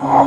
ترکی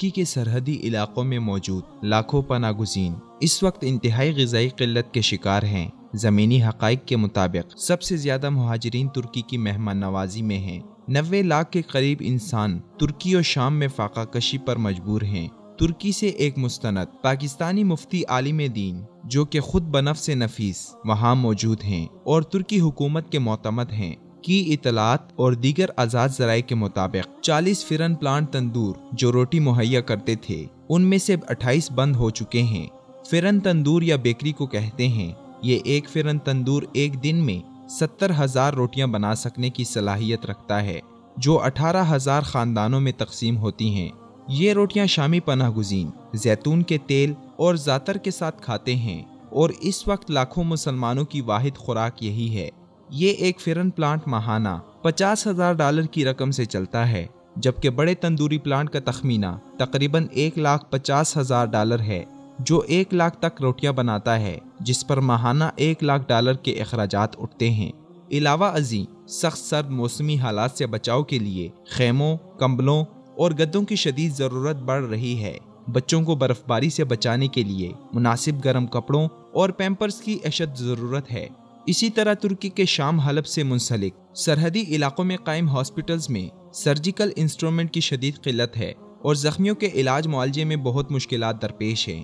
کے سرحدی علاقوں میں موجود لاکھوں پناہ گزین اس وقت انتہائی غذائی قلت کے شکار ہیں۔ زمینی حقائق کے مطابق سب سے زیادہ مہاجرین ترکی کی مہمان نوازی میں ہیں۔ 90 لاکھ کے قریب انسان ترکی اور شام میں فاقہ کشی پر مجبور ہیں۔ ترکی سے ایک مستند پاکستانی مفتی عالم دین جو کہ خود بنفس نفیس وہاں موجود ہیں اور ترکی حکومت کے معتمد ہیں کی اطلاعات اور دیگر آزاد ذرائع کے مطابق 40 فرن پلانٹ تندور جو روٹی مہیا کرتے تھے ان میں سے 28 بند ہو چکے ہیں۔ فرن تندور یا بیکری کو کہتے ہیں۔ یہ ایک فرن تندور ایک دن میں 70,000 روٹیاں بنا سکنے کی صلاحیت رکھتا ہے جو 18,000 خاندانوں میں تقسیم ہوتی ہیں۔ یہ روٹیاں شامی پناہ گزین زیتون کے تیل اور زعتر کے ساتھ کھاتے ہیں اور اس وقت لاکھوں مسلمانوں کی واحد خوراک یہی ہے۔ یہ ایک فرن پلانٹ ماہانہ $50,000 کی رقم سے چلتا ہے جبکہ بڑے تندوری پلانٹ کا تخمینہ تقریباً $1,50,000 ہے جو 1 لاکھ تک روٹیاں بناتا ہے جس پر ماہانہ $1,00,000 کے اخراجات اٹھتے ہیں۔ علاوہ ازیں سخت سرد موسمی حالات سے بچاؤ کے لیے خیموں، کمبلوں اور گدوں کی شدید ضرورت بڑھ رہی ہے۔ بچوں کو برف باری سے بچانے کے لیے مناسب گرم کپڑوں اور پیمپرز کی اشد ضرورت ہے۔ اسی طرح ترکی کے شام حلب سے منسلک سرحدی علاقوں میں قائم ہاسپٹلز میں سرجیکل انسٹرومنٹ کی شدید قلت ہے اور زخمیوں کے علاج معالجے میں بہت مشکلات درپیش ہیں۔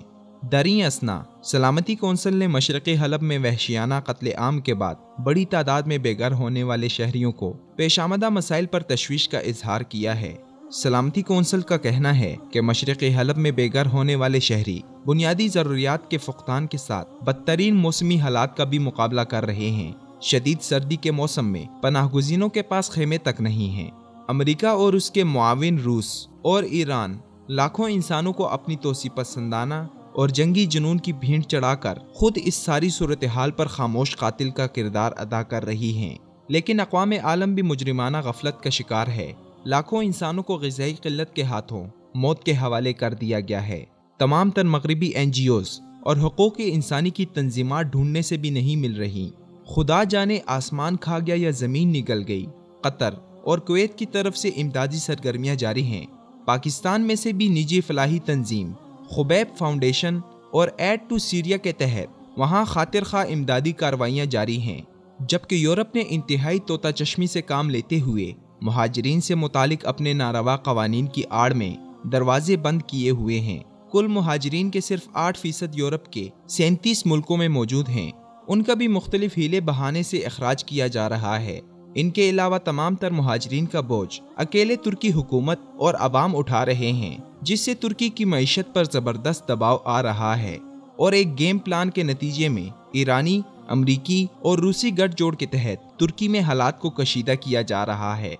دریں اثنا سلامتی کونسل نے مشرقی حلب میں وحشیانہ قتل عام کے بعد بڑی تعداد میں بے گھر ہونے والے شہریوں کو پیش آمدہ مسائل پر تشویش کا اظہار کیا ہے۔ سلامتی کونسل کا کہنا ہے کہ مشرقی حلب میں بے گھر ہونے والے شہری بنیادی ضروریات کے فقدان کے ساتھ بدترین موسمی حالات کا بھی مقابلہ کر رہے ہیں۔ شدید سردی کے موسم میں پناہ گزینوں کے پاس خیمے تک نہیں ہیں۔ امریکہ اور اس کے معاون روس اور ایران لاکھوں انسانوں کو اپنی توسیع پسندانہ اور جنگی جنون کی بھینٹ چڑھا کر خود اس ساری صورتحال پر خاموش قاتل کا کردار ادا کر رہی ہیں، لیکن اقوام عالم بھی مجرمانہ غفلت کا شکار ہے۔ لاکھوں انسانوں کو غذائی قلت کے ہاتھوں موت کے حوالے کر دیا گیا ہے۔ تمام تر مغربی NGOs اور حقوق انسانی کی تنظیمات ڈھونڈنے سے بھی نہیں مل رہی۔ خدا جانے آسمان کھا گیا یا زمین نگل گئی۔ قطر اور کویت کی طرف سے امدادی سرگرمیاں جاری ہیں۔ پاکستان میں سے بھی نجی فلاحی تنظیم خبیب فاؤنڈیشن اور ایڈ ٹو سیریا کے تحت وہاں خاطر خواہ امدادی کارروائیاں جاری ہیں، جبکہ یورپ نے انتہائی طوطا چشمی سے کام لیتے ہوئے مہاجرین سے متعلق اپنے ناروا قوانین کی آڑ میں دروازے بند کیے ہوئے ہیں۔ کل مہاجرین کے صرف 8% یورپ کے 37 ملکوں میں موجود ہیں۔ ان کا بھی مختلف ہیلے بہانے سے اخراج کیا جا رہا ہے۔ ان کے علاوہ تمام تر مہاجرین کا بوجھ اکیلے ترکی حکومت اور عوام اٹھا رہے ہیں، جس سے ترکی کی معیشت پر زبردست دباؤ آ رہا ہے اور ایک گیم پلان کے نتیجے میں ایرانی، امریکی اور روسی گٹھ جوڑ کے تحت ترکی میں حالات کو کشیدہ کیا جا رہا ہے۔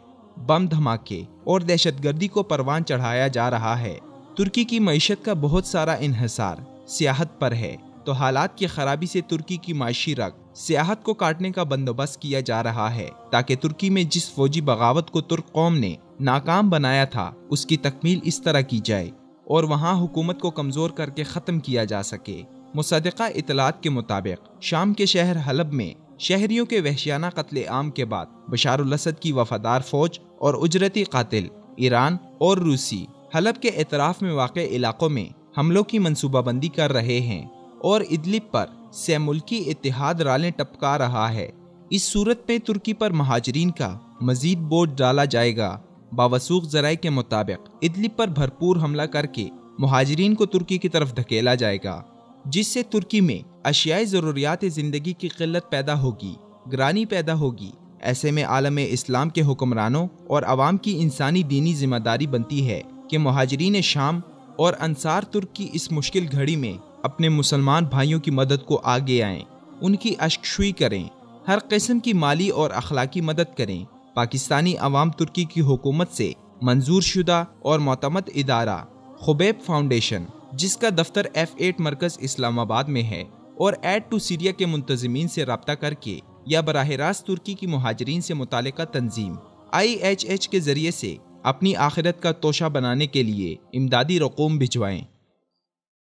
بم دھماکے اور دہشت گردی کو پروان چڑھایا جا رہا ہے۔ ترکی کی معیشت کا بہت سارا انحصار سیاحت پر ہے، تو حالات کی خرابی سے ترکی کی معاشی رگ سیاحت کو کاٹنے کا بندوبست کیا جا رہا ہے تاکہ ترکی میں جس فوجی بغاوت کو ترک قوم نے ناکام بنایا تھا اس کی تکمیل اس طرح کی جائے اور وہاں حکومت کو کمزور کر کے ختم کیا جا سکے۔ مصدقہ اطلاعات کے مطابق شام کے شہر حلب میں شہریوں کے وحشیانہ قتل عام کے بعد بشار الاسد کی وفادار فوج اور اجرتی قاتل ایران اور روسی حلب کے اطراف میں واقع علاقوں میں حملوں کی منصوبہ بندی کر رہے ہیں اور ادلب پر سے ملکی اتحاد رالیں ٹپکا رہا ہے۔ اس صورت میں ترکی پر مہاجرین کا مزید بوجھ ڈالا جائے گا۔ باوثوق ذرائع کے مطابق ادلب پر بھرپور حملہ کر کے مہاجرین کو ترکی کی طرف دھکیلا جائے گا، جس سے ترکی میں اشیاء ضروریات زندگی کی قلت پیدا ہوگی، گرانی پیدا ہوگی۔ ایسے میں عالم اسلام کے حکمرانوں اور عوام کی انسانی دینی ذمہ داری بنتی ہے کہ مہاجرین شام اور انصار ترک کی اس مشکل گھڑی میں اپنے مسلمان بھائیوں کی مدد کو آگے آئیں، ان کی اشکشوئی کریں، ہر قسم کی مالی اور اخلاقی مدد کریں۔ پاکستانی عوام ترکی کی حکومت سے منظور شدہ اور معتمد ادارہ خبیب فاؤنڈیشن، جس کا دفتر F8 مرکز اسلام آباد میں ہے، اور ایڈ ٹو سیریا کے منتظمین سے رابطہ کر کے یا براہ راست ترکی کی مہاجرین سے متعلقہ تنظیم IHH کے ذریعے سے اپنی آخرت کا توشہ بنانے کے لیے امدادی رقوم بھجوائیں۔